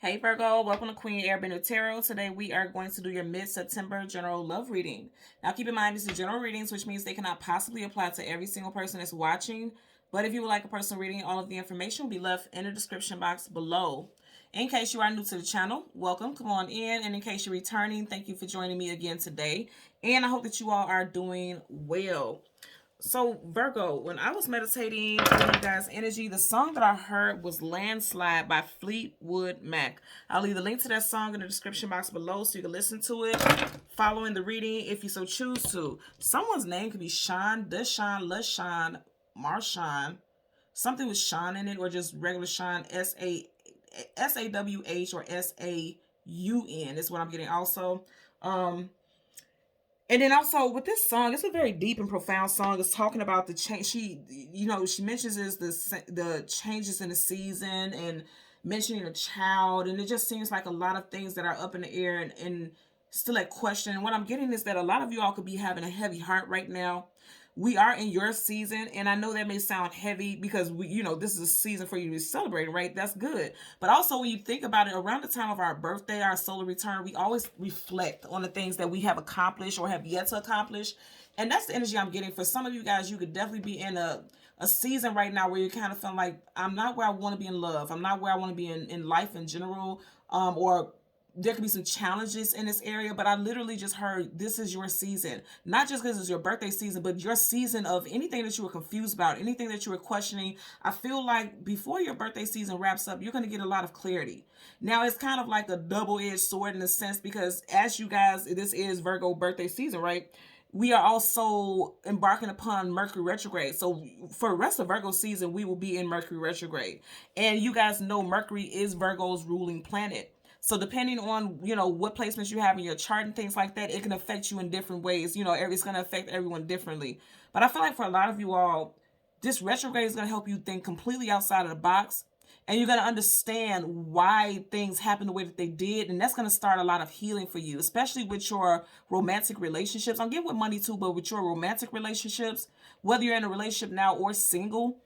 Hey Virgo, welcome to Queen Airbender Tarot. Today we are going to do your mid-September general love reading. Now keep in mind this is general readings, which means they cannot possibly apply to every single person that's watching. But if you would like a personal reading, all of the information will be left in the description box below. In case you are new to the channel, welcome, come on in. And in case you're returning, thank you for joining me again today. And I hope that you all are doing well. So Virgo, when I was meditating on you guys' energy, the song that I heard was Landslide by Fleetwood Mac. I'll leave the link to that song in the description box below so you can listen to it following the reading if you so choose to. Someone's name could be Sean, Deshawn, LaShawn, Marshawn, something with Sean in it, or just regular Sean, SAWH or SAUN is what I'm getting also. And then also with this song, it's a very deep and profound song. It's talking about the change. She mentions is the changes in the season and mentioning a child, and it just seems like a lot of things that are up in the air and still at question. And what I'm getting is that a lot of you all could be having a heavy heart right now. We are in your season, and I know that may sound heavy because this is a season for you to celebrate, right? That's good. But also when you think about it, around the time of our birthday, our solar return, we always reflect on the things that we have accomplished or have yet to accomplish. And that's the energy I'm getting. For some of you guys, you could definitely be in a season right now where you're kind of feeling like, I'm not where I want to be in love. I'm not where I want to be in life in general. Or there could be some challenges in this area, but I literally just heard this is your season. Not just because it's your birthday season, but your season of anything that you were confused about, anything that you were questioning. I feel like before your birthday season wraps up, you're going to get a lot of clarity. Now, it's kind of like a double-edged sword in a sense, because as you guys, this is Virgo birthday season, right? We are also embarking upon Mercury retrograde. So for the rest of Virgo season, we will be in Mercury retrograde. And you guys know Mercury is Virgo's ruling planet. So depending on, what placements you have in your chart and things like that, it can affect you in different ways. It's going to affect everyone differently. But I feel like for a lot of you all, this retrograde is going to help you think completely outside of the box. And you're going to understand why things happen the way that they did. And that's going to start a lot of healing for you, especially with your romantic relationships. I'm getting with money too, but with your romantic relationships, whether you're in a relationship now or single,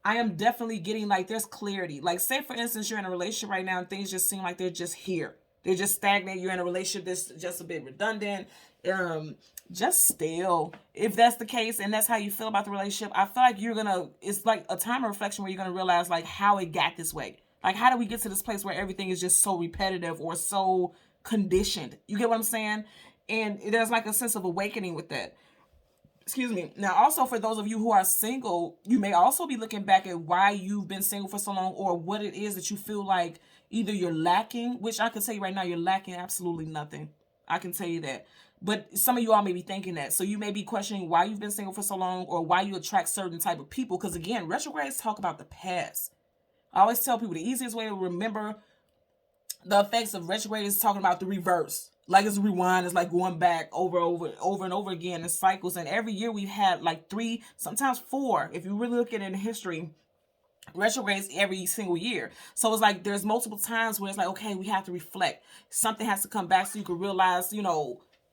I am definitely getting like there's clarity. Like say for instance, you're in a relationship right now and things just seem like they're just here. They're just stagnant. You're in a relationship that's just a bit redundant, just stale. If that's the case and that's how you feel about the relationship, I feel like it's like a time of reflection where you're gonna realize like how it got this way. Like how do we get to this place where everything is just so repetitive or so conditioned? You get what I'm saying? And there's like a sense of awakening with that. Excuse me. Now, also for those of you who are single, you may also be looking back at why you've been single for so long, or what it is that you feel like either you're lacking, which I can tell you right now, you're lacking absolutely nothing. I can tell you that. But some of you all may be thinking that. So you may be questioning why you've been single for so long, or why you attract certain type of people. Because again, retrogrades talk about the past. I always tell people the easiest way to remember the effects of retrograde is talking about the reverse. Like it's rewind, it's like going back over and over again in cycles. And every year we've had like 3, sometimes 4, if you really look at it in history, retrogrades every single year. So it's like there's multiple times where it's like, okay, we have to reflect. Something has to come back so you can realize,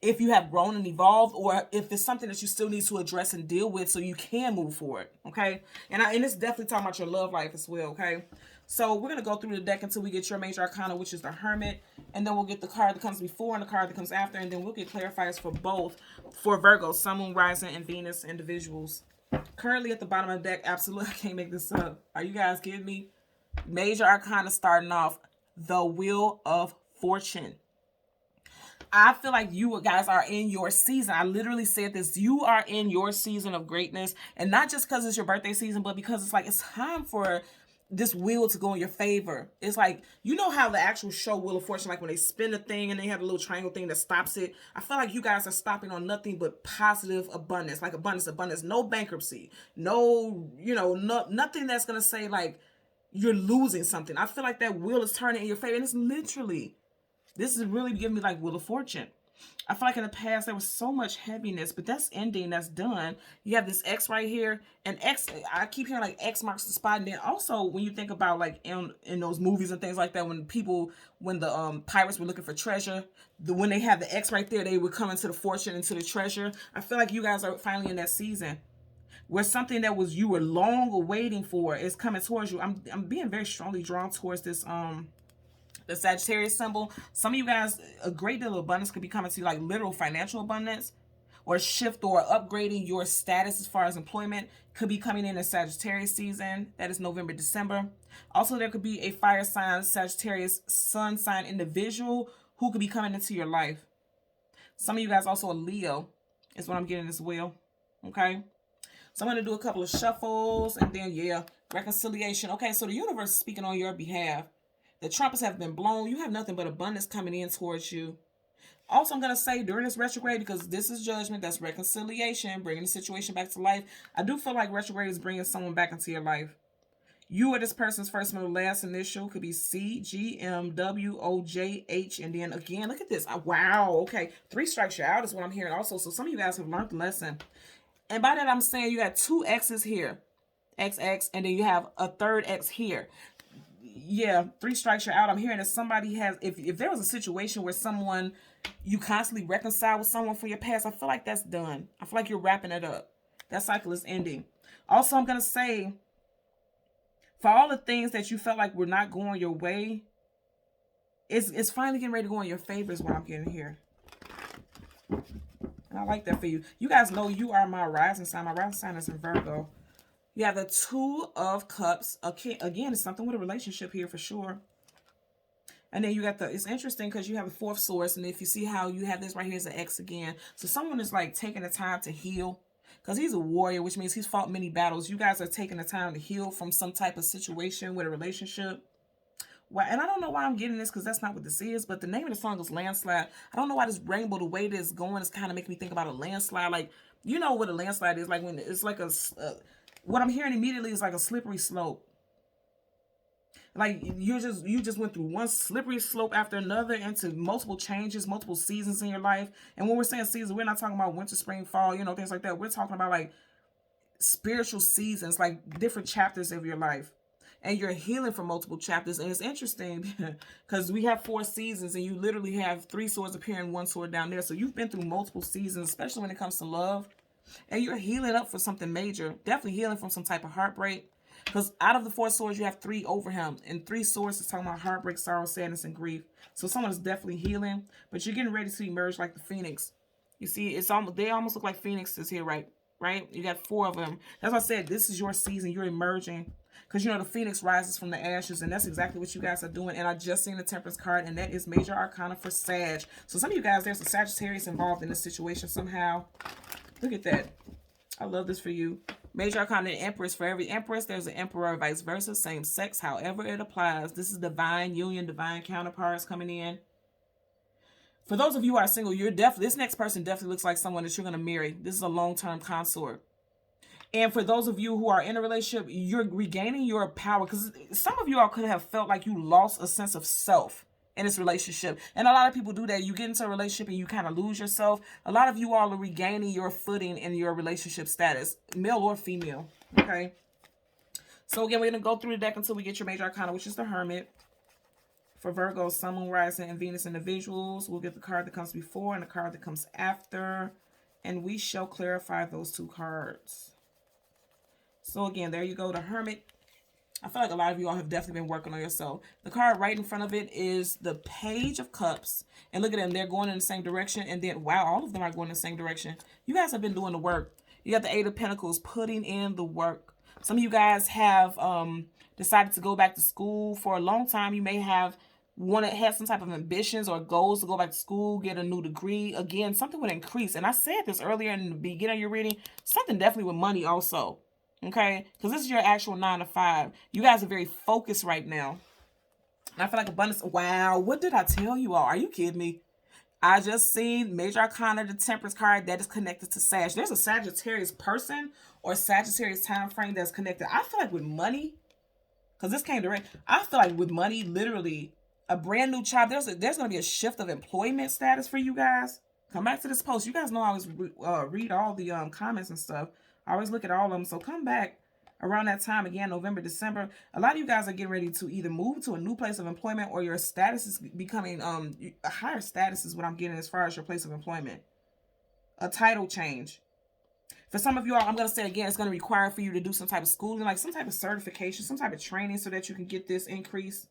if you have grown and evolved, or if it's something that you still need to address and deal with so you can move forward. Okay. And it's definitely talking about your love life as well. Okay. So we're going to go through the deck until we get your major arcana, which is the Hermit. And then we'll get the card that comes before and the card that comes after. And then we'll get clarifiers for both for Virgo, Sun, Moon, Rising, and Venus individuals. Currently at the bottom of the deck, absolutely, I can't make this up. Are you guys kidding me? Major arcana starting off, the Wheel of Fortune. I feel like you guys are in your season. I literally said this. You are in your season of greatness. And not just because it's your birthday season, but because it's like it's time for this wheel to go in your favor. It's like, how the actual show Wheel of Fortune, like when they spin the thing and they have a little triangle thing that stops it. I feel like you guys are stopping on nothing but positive abundance, like abundance, no bankruptcy, no, nothing that's going to say like you're losing something. I feel like that wheel is turning in your favor. And it's literally, this is really giving me like Wheel of Fortune. I feel like in the past there was so much heaviness, but that's ending, that's done. You have this X right here, and X, I keep hearing like X marks the spot. And then also when you think about like in those movies and things like that, when the pirates were looking for treasure, when they have the X right there, they would come into the fortune, into the treasure. I feel like you guys are finally in that season where something that you were long awaiting for is coming towards you. I'm being very strongly drawn towards this The Sagittarius symbol. Some of you guys, a great deal of abundance could be coming to you, like literal financial abundance, or shift or upgrading your status as far as employment could be coming in Sagittarius season. That is November, December. Also, there could be a fire sign, Sagittarius sun sign individual who could be coming into your life. Some of you guys also a Leo is what I'm getting as well. Okay. So I'm going to do a couple of shuffles and then, yeah, reconciliation. Okay, so the universe is speaking on your behalf. The trumpets have been blown. You have nothing but abundance coming in towards you. Also, I'm going to say during this retrograde, because this is judgment, that's reconciliation, bringing the situation back to life. I do feel like retrograde is bringing someone back into your life. You or this person's first, middle, last initial could be C, G, M, W, O, J, H, and then again, look at this. Wow, okay. 3 strikes you out is what I'm hearing also. So some of you guys have learned the lesson. And by that, I'm saying you got 2 X's here, XX, and then you have a 3rd X here. Yeah, 3 strikes you're out. I'm hearing that somebody has, if there was a situation where someone, you constantly reconcile with someone from your past, I feel like that's done. I feel like you're wrapping it up. That cycle is ending. Also, I'm going to say, for all the things that you felt like were not going your way, it's finally getting ready to go in your favor is what I'm getting here. And I like that for you. You guys know you are my rising sign. My rising sign is in Virgo. You have the 2 of Cups. Okay, again, it's something with a relationship here for sure. And then you got the, it's interesting because you have a 4th source. And if you see how you have this right here is an X again. So someone is like taking the time to heal. Because he's a warrior, which means he's fought many battles. You guys are taking the time to heal from some type of situation with a relationship. Well, and I don't know why I'm getting this because that's not what this is. But the name of the song is Landslide. I don't know why this rainbow, the way this is going, is kind of making me think about a landslide. Like, you know what a landslide is. Like when it's like a... what I'm hearing immediately is like a slippery slope. Like you just went through one slippery slope after another into multiple changes, multiple seasons in your life. And when we're saying seasons, we're not talking about winter, spring, fall, you know, things like that. We're talking about like spiritual seasons, like different chapters of your life. And you're healing from multiple chapters. And it's interesting because we have 4 seasons and you literally have 3 swords appearing, 1 sword down there. So you've been through multiple seasons, especially when it comes to love. And you're healing up for something major. Definitely healing from some type of heartbreak. Because out of the 4 swords, you have 3 over him. And 3 swords is talking about heartbreak, sorrow, sadness, and grief. So someone is definitely healing. But you're getting ready to emerge like the phoenix. You see, it's almost, they almost look like phoenixes here, right? You got 4 of them. That's why I said this is your season. You're emerging. Because, you know, the phoenix rises from the ashes. And that's exactly what you guys are doing. And I just seen the Temperance card. And that is major arcana for Sag. So some of you guys, there's a Sagittarius involved in this situation somehow. Look at that. I love this for you. Major arcana and Empress. For every Empress, there's an Emperor, vice versa. Same sex, however it applies. This is divine union, divine counterparts coming in. For those of you who are single, you're definitely, this next person definitely looks like someone that you're going to marry. This is a long-term consort. And for those of you who are in a relationship, you're regaining your power. Because some of you all could have felt like you lost a sense of self in this relationship. And a lot of people do that. You get into a relationship and you kind of lose yourself. A lot of you all are regaining your footing in your relationship status, male or female. Okay. So again, we're going to go through the deck until we get your major arcana, which is the Hermit. For Virgo, Sun, Moon, Rising, and Venus individuals, we'll get the card that comes before and the card that comes after. And we shall clarify those 2 cards. So again, there you go, the Hermit. I feel like a lot of you all have definitely been working on yourself. The card right in front of it is the Page of Cups. And look at them. They're going in the same direction. And then, wow, all of them are going in the same direction. You guys have been doing the work. You got the 8 of Pentacles, putting in the work. Some of you guys have decided to go back to school. For a long time, you may have had some type of ambitions or goals to go back to school, get a new degree. Again, something would increase. And I said this earlier in the beginning of your reading. Something definitely with money also. Okay, because this is your actual 9 to 5. You guys are very focused right now. And I feel like abundance. Wow, what did I tell you all? Are you kidding me? I just seen major arcana, the Temperance card that is connected to Sag. There's a Sagittarius person or Sagittarius time frame that's connected. I feel like with money, because this came direct. I feel like with money, literally a brand new job. There's going to be a shift of employment status for you guys. Come back to this post. You guys know I always read all the comments and stuff. I always look at all of them. So come back around that time again, November, December. A lot of you guys are getting ready to either move to a new place of employment or your status is becoming a higher status is what I'm getting as far as your place of employment. A title change. For some of you all, I'm going to say again, it's going to require for you to do some type of schooling, like some type of certification, some type of training so that you can get this increase.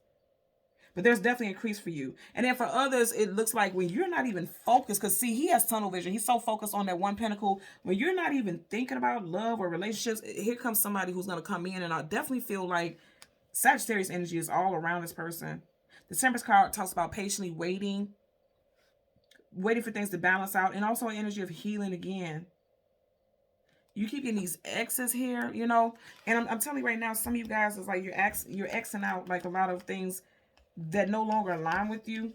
But there's definitely increase for you. And then for others, it looks like when you're not even focused, because see, he has tunnel vision. He's so focused on that one pentacle. When you're not even thinking about love or relationships, here comes somebody who's going to come in. And I definitely feel like Sagittarius energy is all around this person. The Temperance card talks about patiently waiting for things to balance out, and also an energy of healing again. You keep getting these X's here, you know, and I'm telling you right now, some of you guys is like you're Xing out like a lot of things that no longer align with you,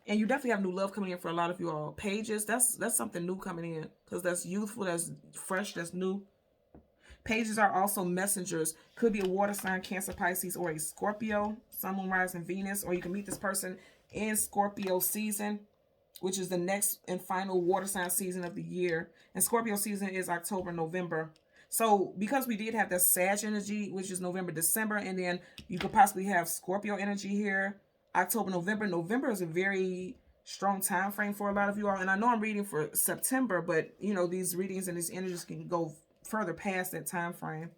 and you definitely have new love coming in for a lot of you all. Pages, that's something new coming in, because that's youthful, that's fresh, that's new. Pages are also messengers. Could be a water sign, Cancer, Pisces, or a Scorpio, Sun, Moon, Rising, Venus, or you can meet this person in Scorpio season, which is the next and final water sign season of the year. And Scorpio season is October, November. So because we did have that Sag energy, which is November, December, and then you could possibly have Scorpio energy here, October, November. November is a very strong time frame for a lot of you all. And I know I'm reading for September, but you know, these readings and these energies can go further past that time frame.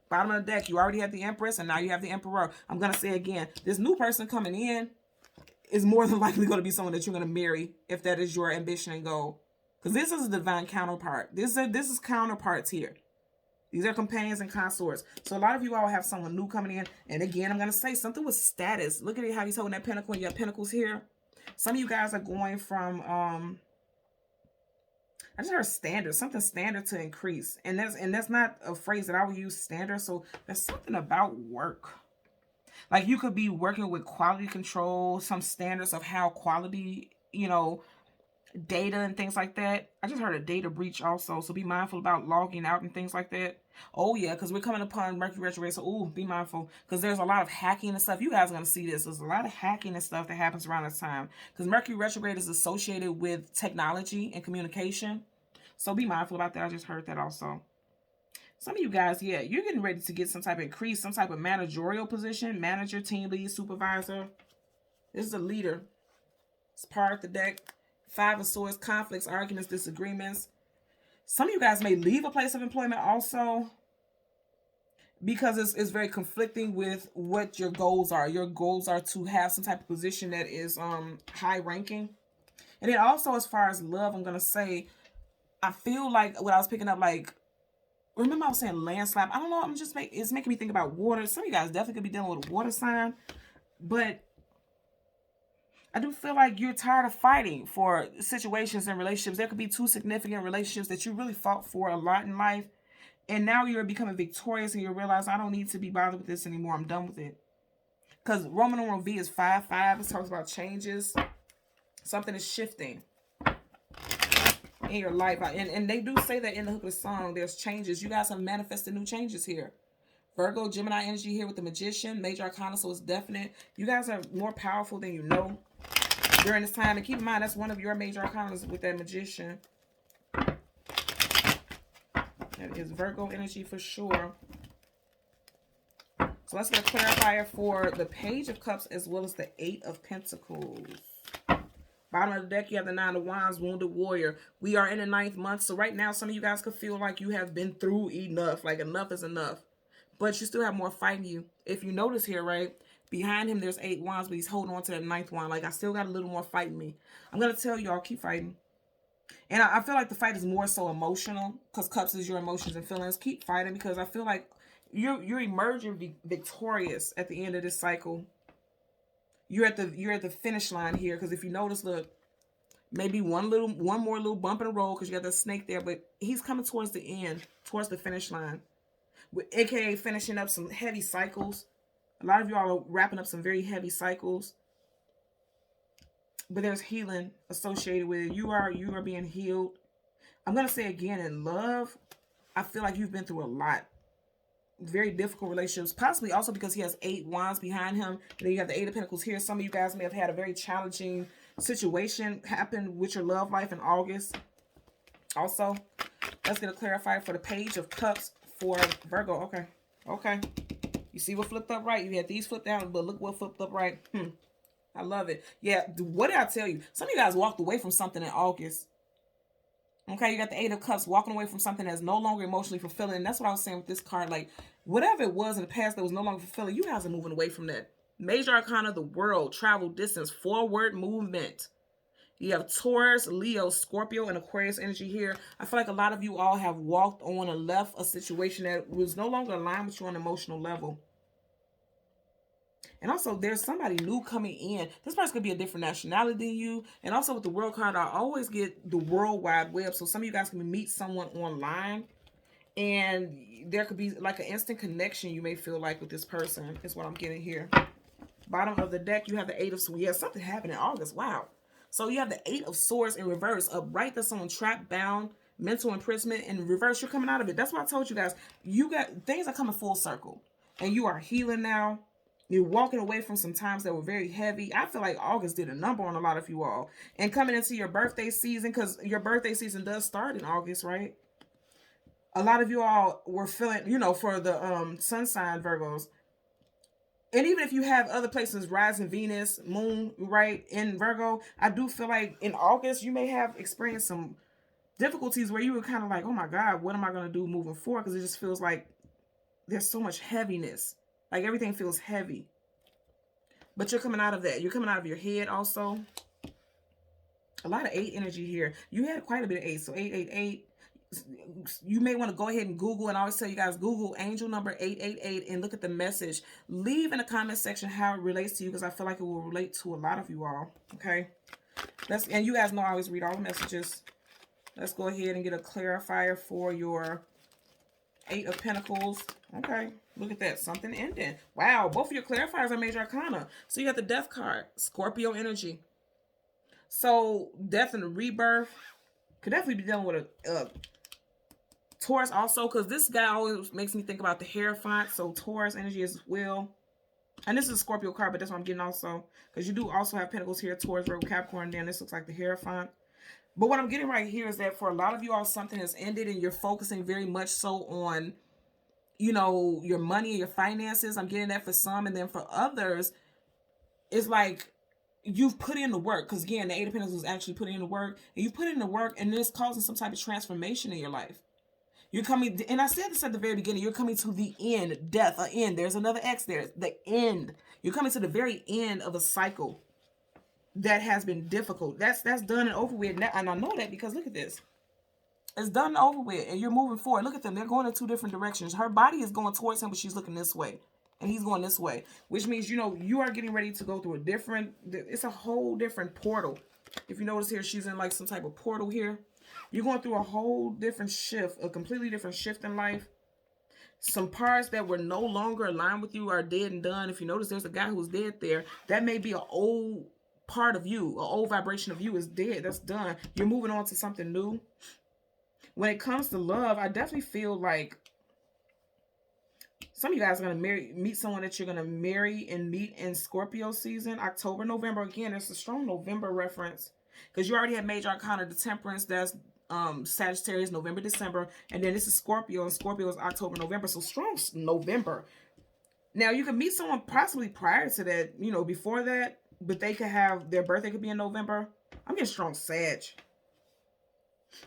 Bottom of the deck, you already had the Empress, and now you have the Emperor. I'm going to say again, this new person coming in is more than likely going to be someone that you're going to marry, if that is your ambition and goal. Because this is a divine counterpart. This is counterparts here. These are companions and consorts. So a lot of you all have someone new coming in. And again, I'm going to say something with status. Look at it, how he's holding that pentacle, and you have pentacles here. Some of you guys are going from, I just heard standard, something standard to increase. And that's not a phrase that I would use, standard. So there's something about work. Like you could be working with quality control, some standards of how quality, you know, data and things like that. I just heard a data breach also. So be mindful about logging out and things like that. Oh yeah, because we're coming upon Mercury retrograde. So ooh, be mindful, because there's a lot of hacking and stuff. You guys are going to see this. There's a lot of hacking and stuff that happens around this time, because Mercury retrograde is associated with technology and communication. So be mindful about that. I just heard that also. Some of you guys, yeah, you're getting ready to get some type of increase, some type of managerial position, manager, team lead, supervisor. This is a leader. It's part of the deck. 5 of Swords, conflicts, arguments, disagreements. Some of you guys may leave a place of employment also, because it's very conflicting with what your goals are. Your goals are to have some type of position that is high ranking. And then also, as far as love, I'm going to say, I feel like what I was picking up, like, remember I was saying landslide? I don't know. It's making me think about water. Some of you guys definitely could be dealing with a water sign. But I do feel like you're tired of fighting for situations and relationships. There could be 2 significant relationships that you really fought for a lot in life. And now you're becoming victorious, and you realize, I don't need to be bothered with this anymore. I'm done with it. Because Roman numeral V is 5/5. It talks about changes. Something is shifting in your life. And they do say that in the hook of the song, there's changes. You guys have manifested new changes here. Virgo, Gemini energy here with the Magician, major arcana, so it's definite. You guys are more powerful than you know during this time. And keep in mind, that's one of your major arcana with that Magician. That is Virgo energy for sure. So let's get a clarifier for the Page of Cups as well as the 8 of Pentacles. Bottom of the deck, you have the 9 of Wands, Wounded Warrior. We are in the 9th month. So right now, some of you guys could feel like you have been through enough. Like enough is enough. But you still have more fighting you. If you notice here, right? Behind him, there's 8 wands, but he's holding on to that 9th wand. Like, I still got a little more fighting me. I'm going to tell y'all, keep fighting. And I feel like the fight is more so emotional, because Cups is your emotions and feelings. Keep fighting, because I feel like you're emerging victorious at the end of this cycle. You're at the finish line here, because if you notice, look, maybe one more little bump in the road, because you got that snake there, but he's coming towards the end, towards the finish line, aka finishing up some heavy cycles. A lot of y'all are wrapping up some very heavy cycles, but there's healing associated with it. You are being healed. I'm gonna say again, in love, I feel like you've been through a lot. Very difficult relationships, possibly also because he has 8 wands behind him. And then you have the 8 of Pentacles here. Some of you guys may have had a very challenging situation happen with your love life in August. Also, let's get a clarifier for the Page of Cups for Virgo. Okay. You see what flipped up right? You had these flipped down, but look what flipped up right. I love it. Yeah, what did I tell you? Some of you guys walked away from something in August. Okay, you got the 8 of Cups, walking away from something that's no longer emotionally fulfilling. And that's what I was saying with this card. Like, whatever it was in the past that was no longer fulfilling, you guys are moving away from that. Major arcana of the world, travel, distance, forward movement. You have Taurus, Leo, Scorpio, and Aquarius energy here. I feel like a lot of you all have walked on and left a situation that was no longer aligned with you on an emotional level. And also, there's somebody new coming in. This person could be a different nationality than you. And also, with the world card, I always get the World Wide Web. So some of you guys can meet someone online, and there could be like an instant connection you may feel like with this person, is what I'm getting here. Bottom of the deck, you have the Eight of Swords. Yeah, something happened in August. Wow. So you have the Eight of Swords in reverse. Upright, that's someone trapped, bound, mental imprisonment. In reverse, you're coming out of it. That's what I told you guys. You got things are coming full circle, and you are healing now. You're walking away from some times that were very heavy. I feel like August did a number on a lot of you all. And coming into your birthday season, because your birthday season does start in August, right? A lot of you all were feeling, you know, for the sun sign Virgos. And even if you have other places, rising Venus, moon, right, in Virgo, I do feel like in August, you may have experienced some difficulties where you were kind of like, oh my God, what am I going to do moving forward? Because it just feels like there's so much heaviness. Like everything feels heavy. But you're coming out of that. You're coming out of your head also. A lot of 8 energy here. You had quite a bit of 8. So 888. You may want to go ahead and Google, and I always tell you guys, Google angel number 888 and look at the message. Leave in the comment section how it relates to you, because I feel like it will relate to a lot of you all. Okay. And you guys know I always read all the messages. Let's go ahead and get a clarifier for your 8 of Pentacles. Okay. Look at that. Something ending. Wow. Both of your clarifiers are major arcana. So you got the Death card. Scorpio energy. So death and the rebirth. Could definitely be dealing with a Taurus also, because this guy always makes me think about the Hierophant. So Taurus energy as well. And this is a Scorpio card, but that's what I'm getting also. Because you do also have Pentacles here. Taurus, Virgo, Capricorn. Then this looks like the Hierophant. But what I'm getting right here is that for a lot of you all, something has ended and you're focusing very much so on, you know, your money and your finances. I'm getting that for some. And then for others, it's like you've put in the work. Because again, the Eight of Pentacles is actually putting in the work. And you put in the work, and it's causing some type of transformation in your life. You're coming, and I said this at the very beginning, you're coming to the end, death, an end. There's another X there, the end. You're coming to the very end of a cycle that has been difficult. That's done and over with. Now, and I know that because look at this. It's done and over with, and you're moving forward. Look at them. They're going in 2 different directions. Her body is going towards him, but she's looking this way. And he's going this way, which means, you know, you are getting ready to go through a different, it's a whole different portal. If you notice here, she's in like some type of portal here. You're going through a whole different shift, a completely different shift in life. Some parts that were no longer aligned with you are dead and done. If you notice, there's a guy who's dead there. That may be an old part of you, an old vibration of you is dead. That's done. You're moving on to something new. When it comes to love, I definitely feel like some of you guys are going to meet someone that you're going to marry and meet in Scorpio season, October, November. Again, it's a strong November reference because you already have major arcana, the Temperance, that's Sagittarius, November, December. And then this is Scorpio, and Scorpio is October, November. So strong November. Now, you can meet someone possibly prior to that, you know, before that, but they could have, their birthday could be in November. I'm getting strong Sag.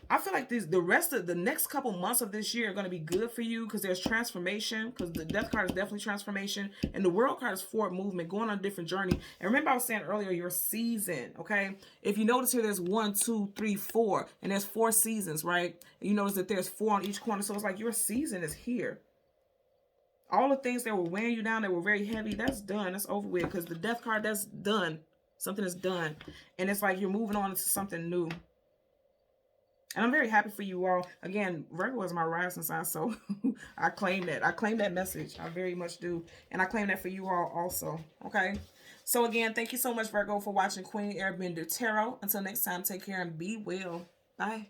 I feel like the rest of the next couple months of this year are going to be good for you because there's transformation, because the Death card is definitely transformation, and the World card is forward movement, going on a different journey. And remember I was saying earlier, your season, okay? If you notice here, there's 1, 2, 3, 4, and there's 4 seasons, right? And you notice that there's 4 on each corner, so it's like your season is here. All the things that were weighing you down, that were very heavy, that's done. That's over with, because the Death card, that's done. Something is done. And it's like you're moving on into something new. And I'm very happy for you all. Again, Virgo is my rising sign, so I claim that. I claim that message. I very much do. And I claim that for you all also. Okay? So again, thank you so much, Virgo, for watching Queen Airbender Tarot. Until next time, take care and be well. Bye.